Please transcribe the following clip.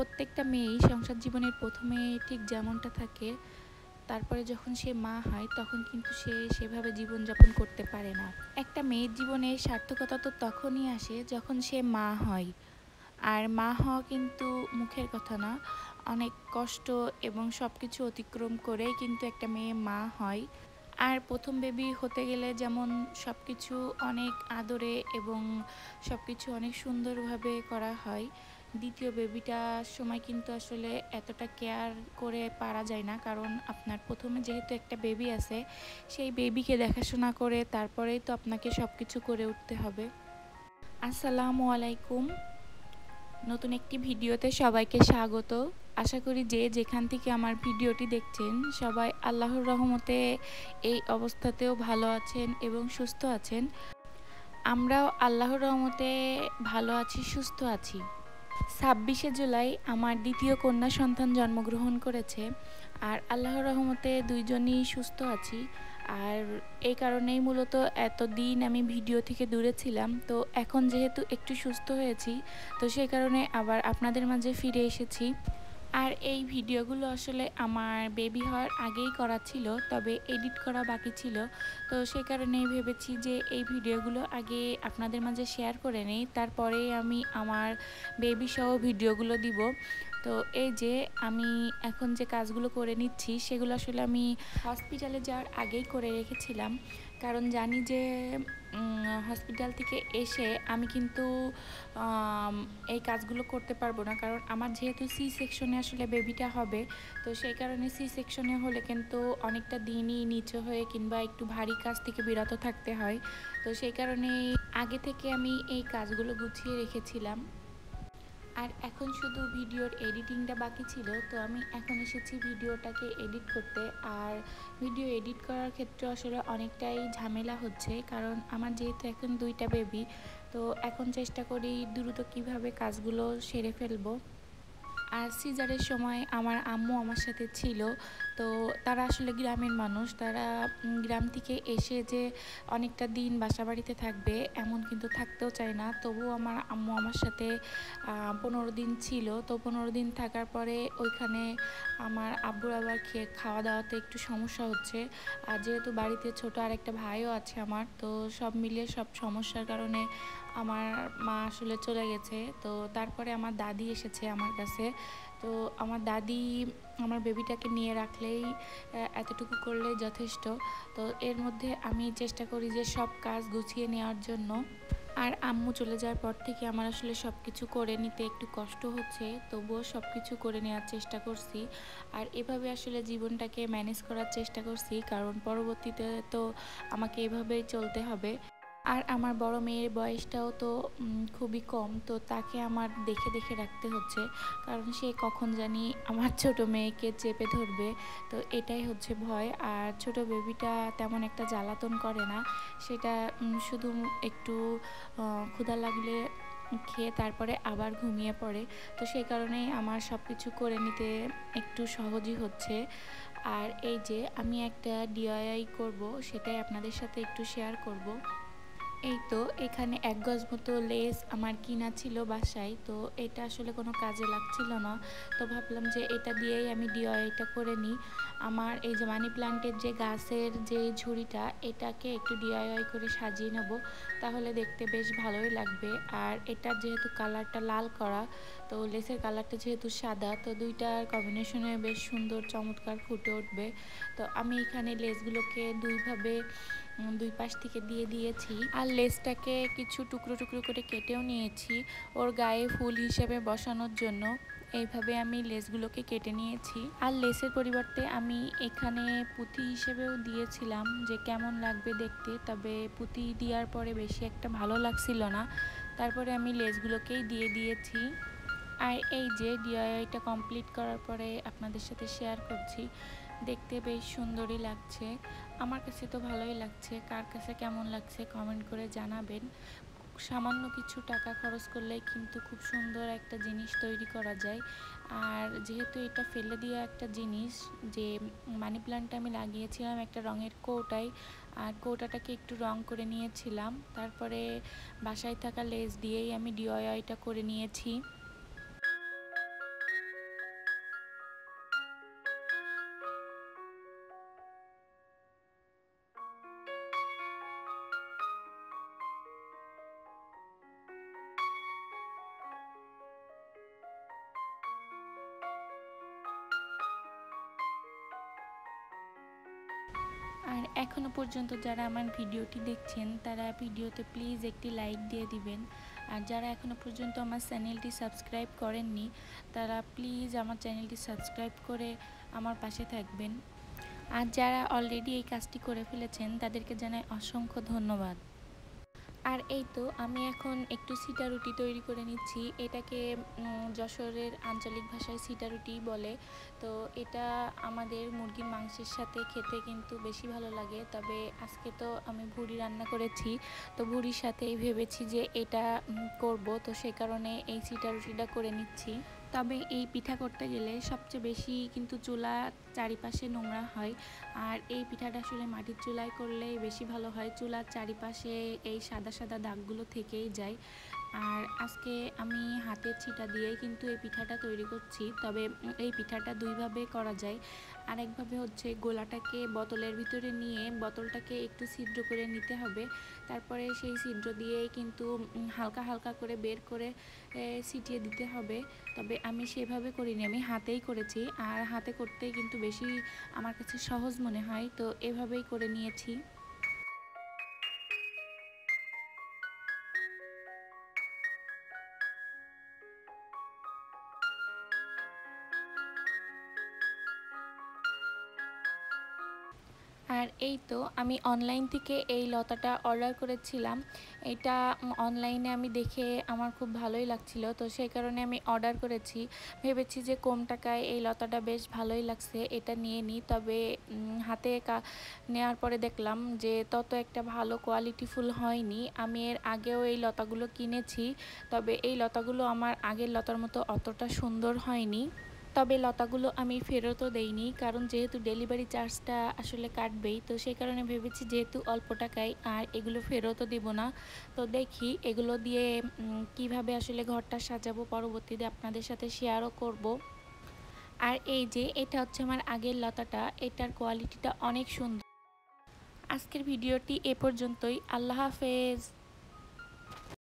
প্রত্যেকটা মেয়েই সংসার জীবনের প্রথমে ঠিক যেমনটা থাকে, তারপরে যখন সে মা হয় তখন কিন্তু সে সেভাবে জীবনযাপন করতে পারে না। একটা মেয়ের জীবনে সার্থকতা তো তখনই আসে যখন সে মা হয়। আর মা হওয়া কিন্তু মুখের কথা না, অনেক কষ্ট এবং সব কিছু অতিক্রম করেই কিন্তু একটা মেয়ে মা হয়। আর প্রথম বেবি হতে গেলে যেমন সব কিছু অনেক আদরে এবং সব কিছু অনেক সুন্দরভাবে করা হয়, দ্বিতীয় বেবিটার সময় কিন্তু আসলে এতটা কেয়ার করে পারা যায় না, কারণ আপনার প্রথমে যেহেতু একটা বেবি আছে, সেই বেবিকে দেখাশোনা করে তারপরেই তো আপনাকে সব কিছু করে উঠতে হবে। আসসালামু আলাইকুম। নতুন একটি ভিডিওতে সবাইকে স্বাগত। আশা করি যে যেখান থেকে আমার ভিডিওটি দেখছেন সবাই আল্লাহর রহমতে এই অবস্থাতেও ভালো আছেন এবং সুস্থ আছেন। আমরাও আল্লাহর রহমতে ভালো আছি, সুস্থ আছি। 26শে জুলাই আমার দ্বিতীয় কন্যা সন্তান জন্মগ্রহণ করেছে, আর আল্লাহর রহমতে দুইজনই সুস্থ আছি। আর এই কারণেই মূলত এতদিন আমি ভিডিও থেকে দূরে ছিলাম, তো এখন যেহেতু একটু সুস্থ হয়েছি, তো সেই কারণে আবার আপনাদের মাঝে ফিরে এসেছি। আর এই ভিডিওগুলো আসলে আমার বেবি হওয়ার আগেই করা ছিল, তবে এডিট করা বাকি ছিল। তো সেই কারণেই ভেবেছি যে এই ভিডিওগুলো আগে আপনাদের মাঝে শেয়ার করে নেই, তারপরেই আমি আমার বেবি সহ ভিডিওগুলো দিব। তো এই যে আমি এখন যে কাজগুলো করে নিচ্ছি সেগুলো আসলে আমি হসপিটালে যাওয়ার আগেই করে রেখেছিলাম, কারণ জানি যে হসপিটাল থেকে এসে আমি কিন্তু এই কাজগুলো করতে পারবো না, কারণ আমার যেহেতু সি সেকশনে আসলে বেবিটা হবে, তো সেই কারণে সি সেকশনে হলে কিন্তু অনেকটা দিনই নিচু হয়ে কিংবা একটু ভারী কাজ থেকে বিরত থাকতে হয়। তো সেই কারণে আগে থেকে আমি এই কাজগুলো গুছিয়ে রেখেছিলাম। আর এখন শুধু ভিডিওর এডিটিংটা বাকি ছিল, তো আমি এখন এসেছি ভিডিওটাকে এডিট করতে। আর ভিডিও এডিট করার ক্ষেত্রে আসলে অনেকটাই ঝামেলা হচ্ছে, কারণ আমার যেহেতু এখন দুইটা বেবি, তো এখন চেষ্টা করি দ্রুত কিভাবে কাজগুলো সেরে ফেলবো। আর সিজারের সময় আমার আম্মু আমার সাথে ছিল, তো তারা আসলে গ্রামের মানুষ, তারা গ্রাম থেকে এসে যে অনেকটা দিন বাসা বাড়িতে থাকবে এমন কিন্তু থাকতেও চায় না। তবুও আমার আম্মু আমার সাথে 15 দিন ছিল। তো 15 দিন থাকার পরে ওইখানে আমার আব্বুর আবার খাওয়া দাওয়াতে একটু সমস্যা হচ্ছে। আর যেহেতু বাড়িতে ছোট আর একটা ভাইও আছে আমার, তো সব মিলিয়ে সব সমস্যার কারণে আমার মা আসলে চলে গেছে। তো তারপরে আমার দাদি এসেছে আমার কাছে। তো আমার দাদি আমার বেবিটাকে নিয়ে রাখলেই, এতটুকু করলেই যথেষ্ট। তো এর মধ্যে আমি চেষ্টা করি যে সব কাজ গুছিয়ে নেওয়ার জন্য। আর আম্মু চলে যাওয়ার পর থেকে আমার আসলে সব কিছু করে নিতে একটু কষ্ট হচ্ছে, তবুও সব কিছু করে নেওয়ার চেষ্টা করছি। আর এভাবে আসলে জীবনটাকে ম্যানেজ করার চেষ্টা করছি, কারণ পরবর্তীতে তো আমাকে এভাবেই চলতে হবে। আর আমার বড় মেয়ের বয়সটাও তো খুবই কম, তো তাকে আমার দেখে দেখে রাখতে হচ্ছে, কারণ সে কখন জানি আমার ছোট মেয়েকে চেপে ধরবে। তো এটাই হচ্ছে ভয়। আর ছোট বেবিটা তেমন একটা জ্বালাতন করে না, সেটা শুধু একটু ক্ষুধা লাগলে খেয়ে তারপরে আবার ঘুমিয়ে পড়ে। তো সেই কারণেই আমার সব কিছু করে নিতে একটু সহজই হচ্ছে। আর এই যে আমি একটা ডিআইওয়াই করব, সেটাই আপনাদের সাথে একটু শেয়ার করব। এই তো এখানে 1 গজ মতো লেস আমার কিনা ছিল বাসায়, তো এটা আসলে কোনো কাজে লাগছিল না। তো ভাবলাম যে এটা দিয়েই আমি ডিআইওয়াইটা করে নিই। আমার এই যে মানি প্ল্যান্টের যে গাছের যে ঝুড়িটা, এটাকে একটু ডিআইওয়াই করে সাজিয়ে নেব, তাহলে দেখতে বেশ ভালোই লাগবে। আর এটার যেহেতু কালারটা লাল করা, তো লেসের কালারটা যেহেতু সাদা, তো দুইটার কম্বিনেশনে বেশ সুন্দর চমৎকার ফুটে উঠবে। তো আমি এখানে লেসগুলোকে দুই পাশ থেকে দিয়ে দিয়েছি, আর লেসটাকে কিছু টুকরো টুকরো করে কেটেও নিয়েছি ওর গায়ে ফুল হিসেবে বসানোর জন্য। এইভাবে আমি লেসগুলোকে কেটে নিয়েছি। আর লেসের পরিবর্তে আমি এখানে পুঁতি হিসেবেও দিয়েছিলাম যে কেমন লাগবে দেখতে, তবে পুঁতি দেওয়ার পরে বেশি একটা ভালো লাগছিল না, তারপরে আমি লেসগুলোকেই দিয়ে দিয়েছি। আর এই যে ডিআইওয়াইটা কমপ্লিট করার পরে আপনাদের সাথে শেয়ার করছি, দেখতে বেশ সুন্দরই লাগছে। আমার কাছে তো ভালোই লাগছে, কার কাছে কেমন লাগছে কমেন্ট করে জানাবেন। সামান্য কিছু টাকা খরচ করলেই কিন্তু খুব সুন্দর একটা জিনিস তৈরি করা যায়। আর যেহেতু এটা ফেলে দেওয়া একটা জিনিস, যে মানি প্ল্যান্টটা আমি লাগিয়েছিলাম একটা রঙের কৌটায়, আর কৌটাটাকে একটু রং করে নিয়েছিলাম, তারপরে বাসায় থাকা লেস দিয়েই আমি ডিআইওয়াইটা করে নিয়েছি। আর এখনো পর্যন্ত যারা আমার ভিডিওটি দেখছেন তারা ভিডিওতে প্লিজ একটি লাইক দিয়ে দিবেন। আর যারা এখনো পর্যন্ত আমার চ্যানেলটি সাবস্ক্রাইব করেননি তারা প্লিজ আমার চ্যানেলটি সাবস্ক্রাইব করে আমার পাশে থাকবেন। আর যারা অলরেডি এই কাজটি করে ফেলেছেন তাদেরকে জানাই অসংখ্য ধন্যবাদ। আর এই তো আমি এখন একটু সিটা রুটি তৈরি করে নিচ্ছি। এটাকে যশোরের আঞ্চলিক ভাষায় সিটা রুটি বলে। তো এটা আমাদের মুরগির মাংসের সাথে খেতে কিন্তু বেশি ভালো লাগে। তবে আজকে তো আমি ভুড়ি রান্না করেছি, তো ভুড়ির সাথেই ভেবেছি যে এটা করব, তো সে কারণে এই সিটা রুটিটা করে নিচ্ছি। তবে এই পিঠা করতে গেলে সবচেয়ে বেশি কিন্তু চুলা চারিপাশে নোংরা হয়। আর এই পিঠাটা আসলে মাটির চুলায় করলেই বেশি ভালো হয়। চুলার চারিপাশে এই সাদা সাদা দাগগুলো থেকেই যায়। আর আজকে আমি হাতের ছিটা দিয়েই কিন্তু এই পিঠাটা তৈরি করছি। তবে এই পিঠাটা দুইভাবে করা যায়। আরেকভাবে হচ্ছে গোলাটাকে বোতলের ভিতরে নিয়ে বোতলটাকে একটু ছিদ্র করে নিতে হবে। তারপরে সেই ছিদ্র দিয়েই কিন্তু হালকা হালকা করে বের করে ছিটিয়ে দিতে হবে। তবে আমি সেভাবে করিনি, আমি হাতেই করেছি। আর হাতে করতেই কিন্তু বেশি আমার কাছে সহজ মনে হয়, তো এভাবেই করে নিয়েছি। আর এই তো আমি অনলাইন থেকে এই লতাটা অর্ডার করেছিলাম। এটা অনলাইনে আমি দেখে আমার খুব ভালোই লাগছিল, তো সেই কারণে আমি অর্ডার করেছি। ভেবেছি যে কম টাকায় এই লতাটা বেশ ভালোই লাগছে, এটা নিয়ে নিই। তবে হাতে নেওয়ার পরে দেখলাম যে তত একটা ভালো কোয়ালিটিফুল হয়নি। আমি এর আগেও এই লতাগুলো কিনেছি, তবে এই লতাগুলো আমার আগের লতার মতো অতটা সুন্দর হয়নি। তবে লতাগুলো আমি ফেরতও দেইনি, কারণ যেহেতু ডেলিভারি চার্জটা আসলে কাটবেই, তো সেই কারণে ভেবেছি যেহেতু অল্প টাকায় আর এগুলো ফেরতও দেব না। তো দেখি এগুলো দিয়ে কিভাবে আসলে ঘরটা সাজাবো, পরবর্তীতে আপনাদের সাথে শেয়ারও করব। আর এই যে এটা হচ্ছে আমার আগের লতাটা, এটার কোয়ালিটিটা অনেক সুন্দর। আজকের ভিডিওটি এ পর্যন্তই। আল্লাহ হাফেজ।